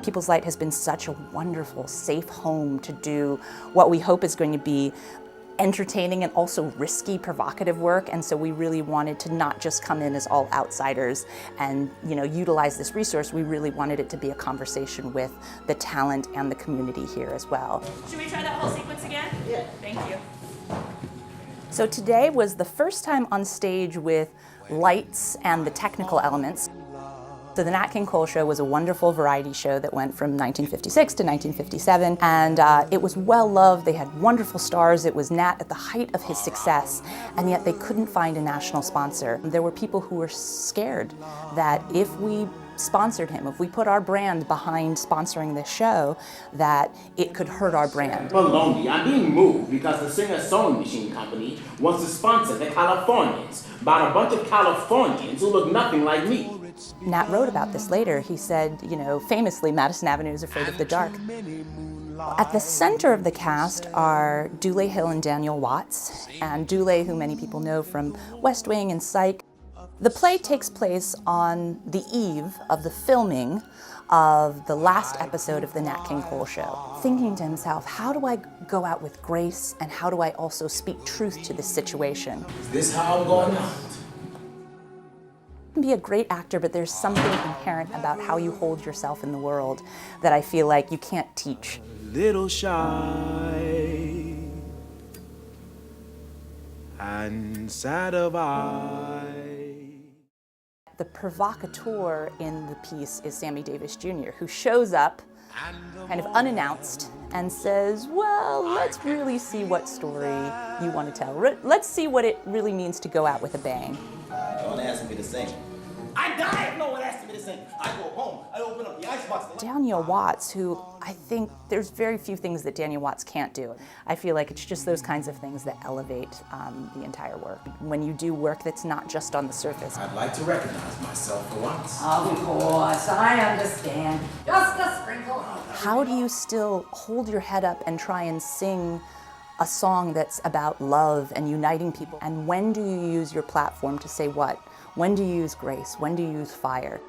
People's Light has been such a wonderful, safe home to do what we hope is going to be entertaining and also risky, provocative work, and so we really wanted to not just come in as all outsiders and utilize this resource. We really wanted it to be a conversation with the talent and the community here as well. Should we try that whole sequence again? Yeah. Thank you. So today was the first time on stage with lights and the technical elements. So the Nat King Cole Show was a wonderful variety show that went from 1956 to 1957, and it was well loved. They had wonderful stars. It was Nat at the height of his success, and yet they couldn't find a national sponsor. There were people who were scared that if we sponsored him, if we put our brand behind sponsoring this show, that it could hurt our brand. Maloney, I'm being moved because the Singer Sewing Machine Company wants to sponsor the Californians, about a bunch of Californians who look nothing like me. Nat wrote about this later. He said, famously, Madison Avenue is afraid of the dark. At the center of the cast are Dule Hill and Daniel Watts, and Dule, who many people know from West Wing and Psych. The play takes place on the eve of the filming of the last episode of the Nat King Cole Show, thinking to himself, how do I go out with grace, and how do I also speak truth to this situation? Is this how I'm going out? You can be a great actor, but there's something inherent about how you hold yourself in the world that I feel like you can't teach. Little shy and sad of eye. The provocateur in the piece is Sammy Davis Jr., who shows up kind of unannounced and says, well, let's really see what story you want to tell. Let's see what it really means to go out with a bang. No one asked me to sing. I die if no one asks me to sing. I go home, I open up the icebox. Daniel Watts, who I think there's very few things that Daniel Watts can't do. I feel like it's just those kinds of things that elevate the entire work. When you do work that's not just on the surface. I'd like to recognize myself for once. Of course, I understand. Just a sprinkle. How do you still hold your head up and try and sing a song that's about love and uniting people? And when do you use your platform to say what? When do you use grace? When do you use fire?